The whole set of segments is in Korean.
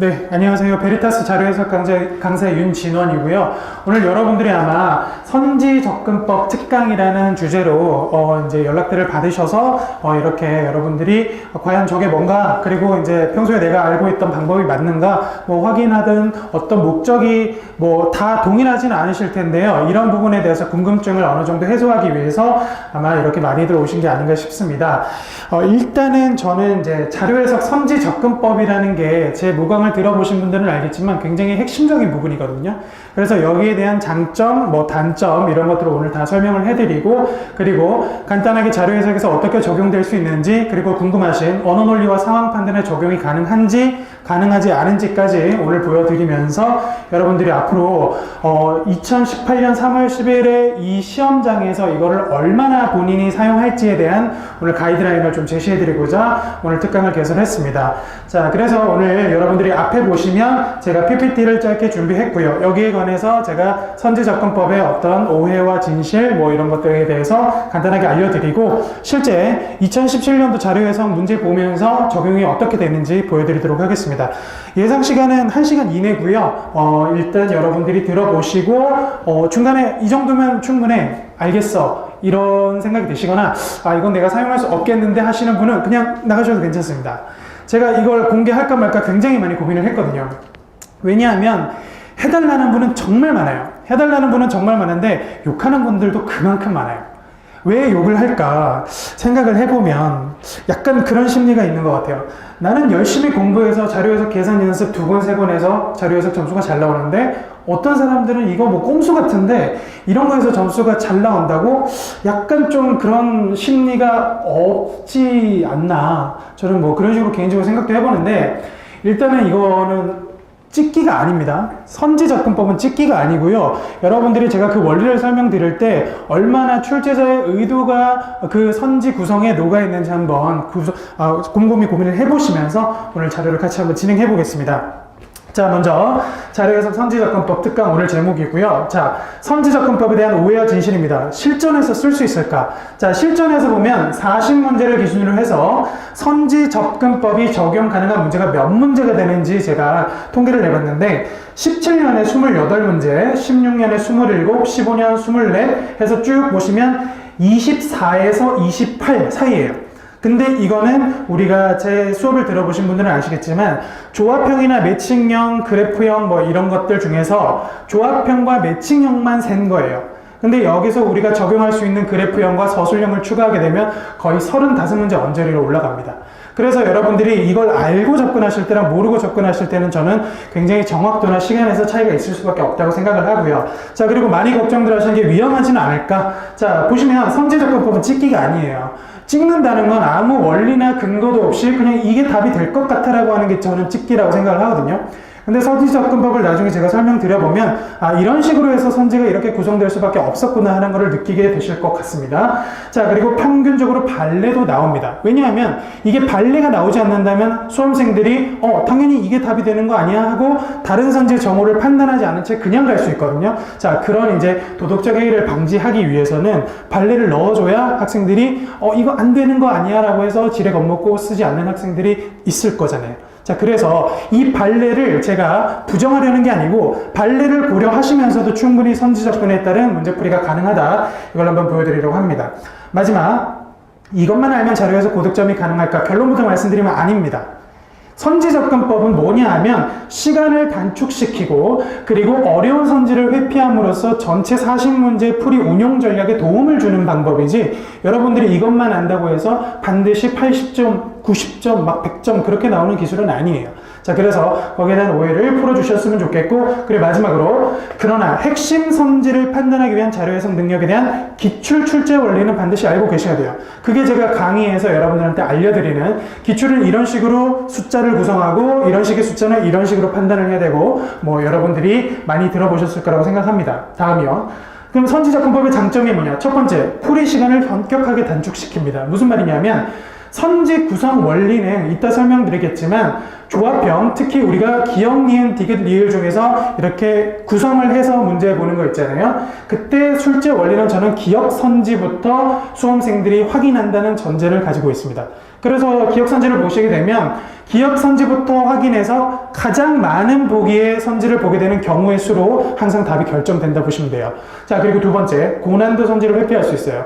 네, 안녕하세요. 베리타스 자료해석 강사 윤진원이고요. 오늘 여러분들이 아마 선지접근법 특강이라는 주제로 이제 연락들을 받으셔서 이렇게 여러분들이 과연 저게 뭔가, 그리고 이제 평소에 내가 알고 있던 방법이 맞는가 뭐 확인하든 어떤 목적이 뭐 다 동일하진 않으실 텐데요. 이런 부분에 대해서 궁금증을 어느 정도 해소하기 위해서 아마 이렇게 많이들 오신 게 아닌가 싶습니다. 일단은 저는 이제 자료해석 선지접근법이라는 게 제 무광을 들어보신 분들은 알겠지만 굉장히 핵심적인 부분이거든요. 그래서 여기에 대한 장점, 뭐 단점 이런 것들을 오늘 다 설명을 해드리고, 그리고 간단하게 자료해석에서 어떻게 적용될 수 있는지, 그리고 궁금하신 언어 논리와 상황 판단에 적용이 가능한지 가능하지 않은지까지 오늘 보여드리면서 여러분들이 앞으로 2018년 3월 10일에 이 시험장에서 이거를 얼마나 본인이 사용할지에 대한 오늘 가이드라인을 좀 제시해드리고자 오늘 특강을 개설했습니다. 자, 그래서 오늘 여러분들이 앞에 보시면 제가 PPT를 짧게 준비했고요. 여기에 관해서 제가 선지접근법의 어떤 오해와 진실 뭐 이런 것들에 대해서 간단하게 알려드리고, 실제 2017년도 자료해석 문제 보면서 적용이 어떻게 되는지 보여드리도록 하겠습니다. 예상 시간은 1시간 이내고요. 일단 여러분들이 들어보시고 중간에 이 정도면 충분해, 알겠어, 이런 생각이 드시거나 이건 내가 사용할 수 없겠는데 하시는 분은 그냥 나가셔도 괜찮습니다. 제가 이걸 공개할까 말까 굉장히 많이 고민을 했거든요. 왜냐하면 해달라는 분은 정말 많아요. 해달라는 분은 정말 많은데 욕하는 분들도 그만큼 많아요. 왜 욕을 할까 생각을 해보면 약간 그런 심리가 있는 것 같아요. 나는 열심히 공부해서 자료해석 계산 연습 2권, 3권 해서 자료해석 점수가 잘 나오는데, 어떤 사람들은 이거 뭐 꼼수 같은데 이런 거에서 점수가 잘 나온다고 약간 좀 그런 심리가 없지 않나, 저는 뭐 그런 식으로 개인적으로 생각도 해보는데, 일단은 이거는 찍기가 아닙니다. 선지접근법은 찍기가 아니고요. 여러분들이 제가 그 원리를 설명드릴 때 얼마나 출제자의 의도가 그 선지 구성에 녹아있는지 한번 곰곰이 고민을 해보시면서 오늘 자료를 같이 한번 진행해 보겠습니다. 자, 먼저 자료해석 선지접근법 특강 오늘 제목이고요. 자, 선지접근법에 대한 오해와 진실입니다. 실전에서 쓸 수 있을까? 자, 실전에서 보면 40문제를 기준으로 해서 선지접근법이 적용 가능한 문제가 몇 문제가 되는지 제가 통계를 내봤는데, 17년에 28문제, 16년에 27, 15년 24 해서 쭉 보시면 24에서 28 사이예요. 근데 이거는 우리가 제 수업을 들어보신 분들은 아시겠지만 조합형이나 매칭형, 그래프형 뭐 이런 것들 중에서 조합형과 매칭형만 센 거예요. 근데 여기서 우리가 적용할 수 있는 그래프형과 서술형을 추가하게 되면 거의 35문제 언저리로 올라갑니다. 그래서 여러분들이 이걸 알고 접근하실 때랑 모르고 접근하실 때는 저는 굉장히 정확도나 시간에서 차이가 있을 수밖에 없다고 생각을 하고요. 자, 그리고 많이 걱정들 하시는 게 위험하지는 않을까? 자, 보시면 선지접근법은 찍기가 아니에요. 찍는다는 건 아무 원리나 근거도 없이 그냥 이게 답이 될 것 같아라고 하는 게 저는 찍기라고 생각을 하거든요. 근데 선지접근법을 나중에 제가 설명드려보면 이런 식으로 해서 선지가 이렇게 구성될 수밖에 없었구나 하는 것을 느끼게 되실 것 같습니다. 자, 그리고 평균적으로 발레도 나옵니다. 왜냐하면 이게 발레가 나오지 않는다면 수험생들이 당연히 이게 답이 되는 거 아니야 하고 다른 선지의 정오를 판단하지 않은 채 그냥 갈 수 있거든요. 자, 그런 이제 도덕적 해이를 방지하기 위해서는 발레를 넣어줘야 학생들이 이거 안 되는 거 아니야 라고 해서 지레 겁먹고 쓰지 않는 학생들이 있을 거잖아요. 자, 그래서 이 발레를 제가 부정하려는 게 아니고 발레를 고려하시면서도 충분히 선지접근에 따른 문제풀이가 가능하다, 이걸 한번 보여드리려고 합니다. 마지막, 이것만 알면 자료에서 고득점이 가능할까? 결론부터 말씀드리면 아닙니다. 선지접근법은 뭐냐 하면 시간을 단축시키고 그리고 어려운 선지를 회피함으로써 전체 40문제 풀이 운용 전략에 도움을 주는 방법이지, 여러분들이 이것만 안다고 해서 반드시 80점, 90점, 막 100점 그렇게 나오는 기술은 아니에요. 자, 그래서 거기에 대한 오해를 풀어주셨으면 좋겠고, 그리고 마지막으로, 그러나 핵심 선지를 판단하기 위한 자료해석 능력에 대한 기출 출제 원리는 반드시 알고 계셔야 돼요. 그게 제가 강의에서 여러분들한테 알려드리는, 기출은 이런 식으로 숫자를 구성하고 이런 식의 숫자는 이런 식으로 판단을 해야 되고, 뭐 여러분들이 많이 들어보셨을 거라고 생각합니다. 다음이요. 그럼 선지접근법의 장점이 뭐냐? 첫 번째, 풀이 시간을 현격하게 단축시킵니다. 무슨 말이냐면 선지 구성 원리는 이따 설명드리겠지만 조합형, 특히 우리가 기역, 니은, 디귿, 리을 중에서 이렇게 구성을 해서 문제 보는 거 있잖아요. 그때 출제 원리는 저는 기역 선지부터 수험생들이 확인한다는 전제를 가지고 있습니다. 그래서 기역 선지를 보시게 되면 기역 선지부터 확인해서 가장 많은 보기의 선지를 보게 되는 경우의 수로 항상 답이 결정된다 보시면 돼요. 자, 그리고 두 번째, 고난도 선지를 회피할 수 있어요.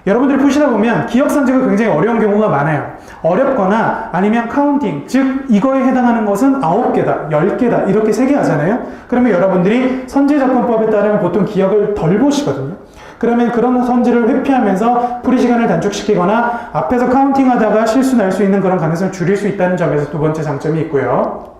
여러분들이 푸시다 보면 기역 선지가 굉장히 어려운 경우가 많아요. 어렵거나 아니면 카운팅, 즉 이거에 해당하는 것은 9개다, 10개다 이렇게 3개 하잖아요. 그러면 여러분들이 선지 접근법에 따르면 보통 기역을 덜 보시거든요. 그러면 그런 선지를 회피하면서 풀이 시간을 단축시키거나 앞에서 카운팅하다가 실수 날 수 있는 그런 가능성을 줄일 수 있다는 점에서 두 번째 장점이 있고요.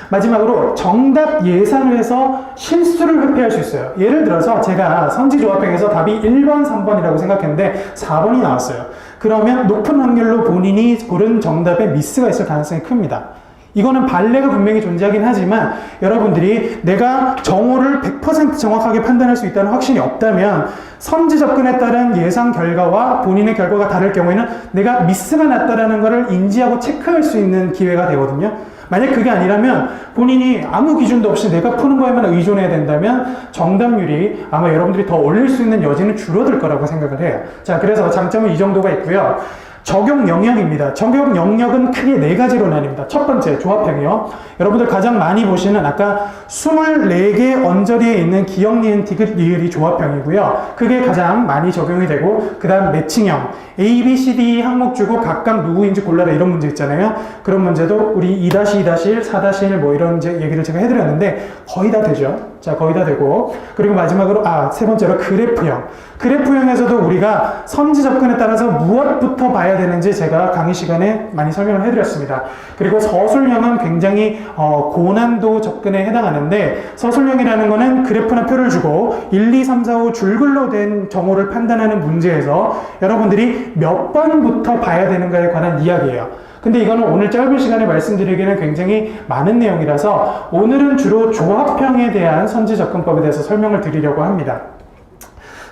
마지막으로 정답 예상을 해서 실수를 회피할 수 있어요. 예를 들어서 제가 선지조합형에서 답이 1번, 3번이라고 생각했는데 4번이 나왔어요. 그러면 높은 확률로 본인이 고른 정답에 미스가 있을 가능성이 큽니다. 이거는 발레가 분명히 존재하긴 하지만 여러분들이 내가 정오를 100% 정확하게 판단할 수 있다는 확신이 없다면 선지 접근에 따른 예상 결과와 본인의 결과가 다를 경우에는 내가 미스가 났다는 것을 인지하고 체크할 수 있는 기회가 되거든요. 만약 그게 아니라면 본인이 아무 기준도 없이 내가 푸는 거에만 의존해야 된다면 정답률이 아마 여러분들이 더 올릴 수 있는 여지는 줄어들 거라고 생각을 해요. 자, 그래서 장점은 이 정도가 있고요. 적용 영역입니다. 적용 영역은 크게 4가지로 나뉩니다. 첫 번째, 조합형이요. 여러분들 가장 많이 보시는 아까 24개 언저리에 있는 기역, 니은, 디귿, 리을이 조합형이고요. 그게 가장 많이 적용이 되고, 그 다음 매칭형. A, B, C, D 항목 주고 각각 누구인지 골라라 이런 문제 있잖아요. 그런 문제도 우리 2-2-1, 4-1 뭐 이런 얘기를 제가 해드렸는데 거의 다 되죠. 자, 거의 다 되고. 그리고 마지막으로, 세 번째로 그래프형. 그래프형에서도 우리가 선지 접근에 따라서 무엇부터 봐야 되는지 제가 강의 시간에 많이 설명을 해드렸습니다. 그리고 서술형은 굉장히 고난도 접근에 해당하는데 서술형이라는 거는 그래프나 표를 주고 1, 2, 3, 4, 5 줄글로 된 정오를 판단하는 문제에서 여러분들이 몇 번부터 봐야 되는가에 관한 이야기예요. 근데 이거는 오늘 짧은 시간에 말씀드리기는 굉장히 많은 내용이라서 오늘은 주로 조합형에 대한 선지 접근법에 대해서 설명을 드리려고 합니다.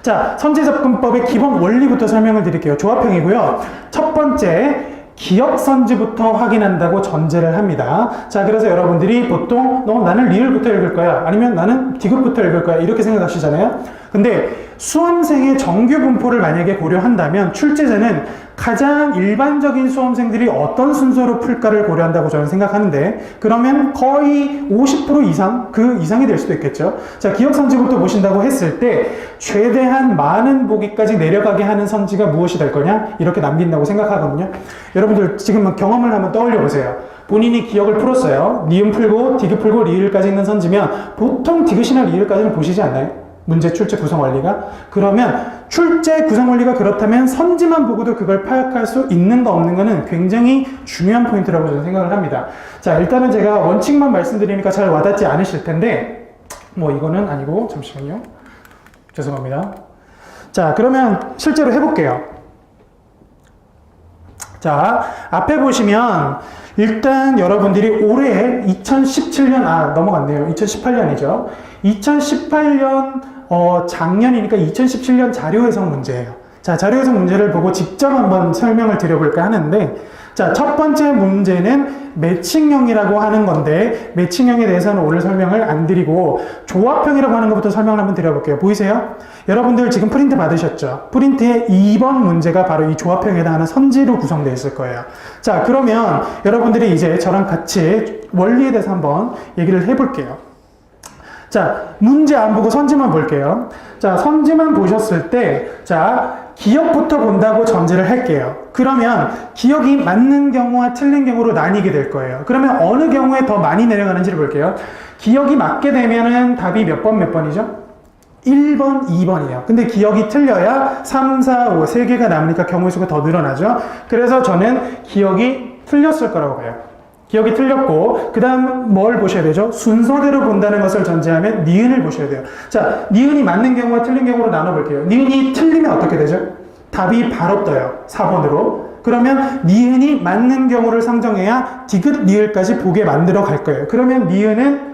자, 선지 접근법의 기본 원리부터 설명을 드릴게요. 조합형이고요. 첫 번째, 기역 선지부터 확인한다고 전제를 합니다. 자, 그래서 여러분들이 보통 나는 리을부터 읽을 거야, 아니면 나는 디귿부터 읽을 거야 이렇게 생각하시잖아요. 근데 수험생의 정규 분포를 만약에 고려한다면 출제자는 가장 일반적인 수험생들이 어떤 순서로 풀까를 고려한다고 저는 생각하는데 그러면 거의 50% 이상, 그 이상이 될 수도 있겠죠. 자, 기역 선지부터 보신다고 했을 때 최대한 많은 보기까지 내려가게 하는 선지가 무엇이 될 거냐? 이렇게 남긴다고 생각하거든요. 여러분들 지금 경험을 한번 떠올려 보세요. 본인이 기역을 풀었어요. 니은 풀고 디귿 풀고 리을까지 있는 선지면 보통 디귿이나 리을까지는 보시지 않나요? 문제 출제 구성 원리가? 그러면 출제 구성 원리가 그렇다면 선지만 보고도 그걸 파악할 수 있는가 없는가는 굉장히 중요한 포인트라고 저는 생각을 합니다. 자, 일단은 제가 원칙만 말씀드리니까 잘 와닿지 않으실 텐데 뭐 이거는 아니고 잠시만요. 죄송합니다. 자, 그러면 실제로 해볼게요. 자, 앞에 보시면 일단 여러분들이 올해 2017년, 넘어갔네요. 2018년이죠. 2018년, 작년이니까 2017년 자료 해석 문제예요. 자, 자료 해석 문제를 보고 직접 한번 설명을 드려볼까 하는데, 자, 첫 번째 문제는 매칭형이라고 하는 건데, 매칭형에 대해서는 오늘 설명을 안 드리고, 조합형이라고 하는 것부터 설명을 한번 드려볼게요. 보이세요? 여러분들 지금 프린트 받으셨죠? 프린트의 2번 문제가 바로 이 조합형에 해당하는 선지로 구성되어 있을 거예요. 자, 그러면 여러분들이 이제 저랑 같이 원리에 대해서 한번 얘기를 해볼게요. 자, 문제 안 보고 선지만 볼게요. 자, 선지만 보셨을 때, 자, 기역부터 본다고 전제를 할게요. 그러면 기역이 맞는 경우와 틀린 경우로 나뉘게 될 거예요. 그러면 어느 경우에 더 많이 내려가는지를 볼게요. 기역이 맞게 되면은 답이 몇 번이죠? 1번, 2번이에요. 근데 기역이 틀려야 3, 4, 5, 3개가 남으니까 경우의 수가 더 늘어나죠. 그래서 저는 기역이 틀렸을 거라고 봐요. 기억이 틀렸고, 그 다음 뭘 보셔야 되죠? 순서대로 본다는 것을 전제하면 니은을 보셔야 돼요. 자, 니은이 맞는 경우와 틀린 경우로 나눠볼게요. 니은이 틀리면 어떻게 되죠? 답이 바로 떠요. 4번으로. 그러면 니은이 맞는 경우를 상정해야 디귿, 리을까지 보게 만들어 갈 거예요. 그러면 니은은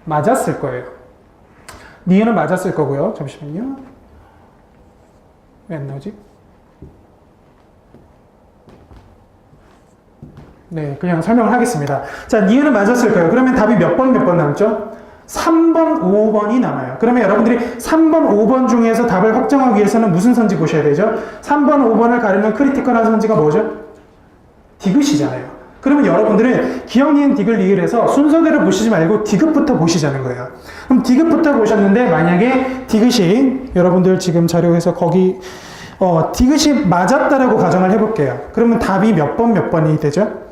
맞았을 거예요. 니은은 맞았을 거고요. 잠시만요. 왜 안 나오지? 네, 그냥 설명을 하겠습니다. 자, 니은은 맞았을 거예요. 그러면 답이 몇 번 남죠? 3번, 5번이 남아요. 그러면 여러분들이 3번, 5번 중에서 답을 확정하기 위해서는 무슨 선지 보셔야 되죠? 3번, 5번을 가르는 크리티컬한 선지가 뭐죠? 디귿이잖아요. 그러면 여러분들은 기억, 니은, 디귿, 리을에서 순서대로 보시지 말고 디귿부터 보시자는 거예요. 그럼 디귿부터 보셨는데 만약에 디귿이 여러분들 지금 자료에서 거기 디귿이 맞았다라고 가정을 해볼게요. 그러면 답이 몇 번이 되죠?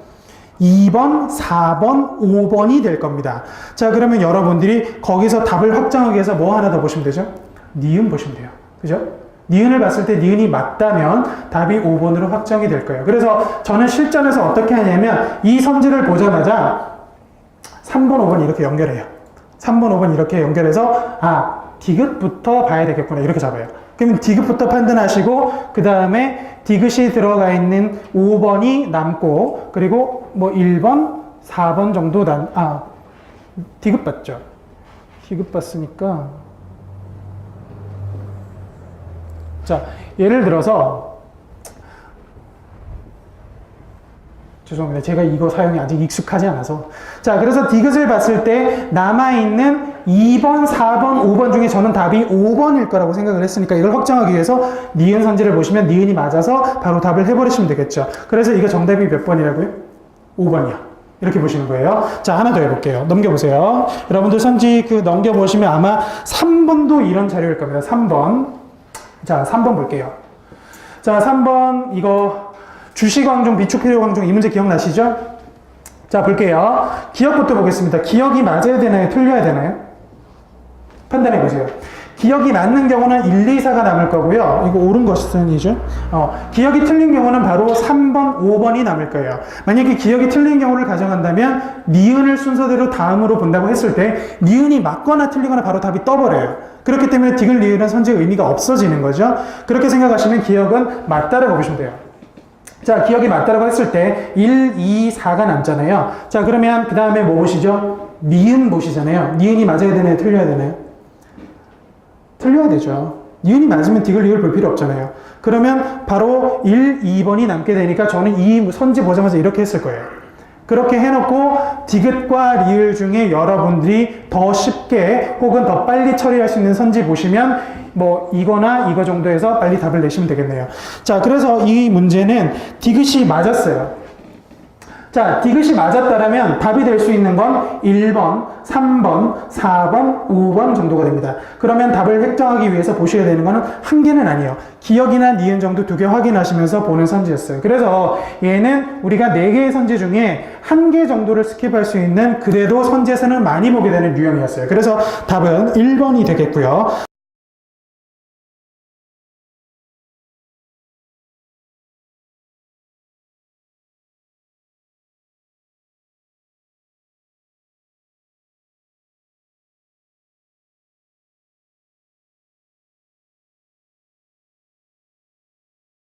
2번, 4번, 5번이 될 겁니다. 자, 그러면 여러분들이 거기서 답을 확정하기 위해서 뭐 하나 더 보시면 되죠? 니은 보시면 돼요. 그죠? 니은을 봤을 때 니은이 맞다면 답이 5번으로 확정이 될 거예요. 그래서 저는 실전에서 어떻게 하냐면 이 선지를 보자마자 3번, 5번 이렇게 연결해요. 3번, 5번 이렇게 연결해서 디귿부터 봐야 되겠구나 이렇게 잡아요. 그러면 디귿부터 판단하시고 그 다음에 디귿이 들어가 있는 5번이 남고 그리고 뭐 1번, 4번 정도 디귿 봤죠? 디귿 봤으니까 자, 예를 들어서 죄송합니다. 제가 이거 사용이 아직 익숙하지 않아서 자, 그래서 디귿을 봤을 때 남아있는 2번, 4번, 5번 중에 저는 답이 5번일 거라고 생각을 했으니까 이걸 확정하기 위해서 니은 선지를 보시면 니은이 맞아서 바로 답을 해버리시면 되겠죠. 그래서 이거 정답이 몇 번이라고요? 5번이요. 이렇게 보시는 거예요. 자, 하나 더 해볼게요. 넘겨보세요. 여러분들 선지 넘겨보시면 아마 3번도 이런 자료일 겁니다. 3번. 자, 3번 볼게요. 자, 3번 이거 주시광종, 비축필요광종 이 문제 기억나시죠? 자, 볼게요. 기억부터 보겠습니다. 기억이 맞아야 되나요? 틀려야 되나요? 판단해 보세요. 기억이 맞는 경우는 1, 2, 4가 남을 거고요. 이거 옳은 것이죠. 기억이 틀린 경우는 바로 3번, 5번이 남을 거예요. 만약에 기억이 틀린 경우를 가정한다면 니은을 순서대로 다음으로 본다고 했을 때 니은이 맞거나 틀리거나 바로 답이 떠버려요. 그렇기 때문에 디귿, 리을은 선지의 의미가 없어지는 거죠. 그렇게 생각하시면 기억은 맞다라고 보시면 돼요. 자, 기억이 맞다라고 했을 때 1, 2, 4가 남잖아요. 자, 그러면 그 다음에 뭐 보시죠? 니은 보시잖아요. 니은이 맞아야 되나요? 틀려야 되나요? 틀려야 되죠. 니은이 맞으면 디귿, 리을 볼 필요 없잖아요. 그러면 바로 1, 2번이 남게 되니까 저는 이 선지 보자마자 이렇게 했을 거예요. 그렇게 해놓고 디귿과 리을 중에 여러분들이 더 쉽게 혹은 더 빨리 처리할 수 있는 선지 보시면 뭐 이거나 이거 정도에서 빨리 답을 내시면 되겠네요. 자, 그래서 이 문제는 디귿이 맞았어요. 자, 디귿이 맞았다라면 답이 될 수 있는 건 1번, 3번, 4번, 5번 정도가 됩니다. 그러면 답을 획정하기 위해서 보셔야 되는 거는 한 개는 아니에요. 기억이나 니은 정도 2개 확인하시면서 보는 선지였어요. 그래서 얘는 우리가 4개의 선지 중에 1개 정도를 스킵할 수 있는 그래도 선지에서는 많이 보게 되는 유형이었어요. 그래서 답은 1번이 되겠고요.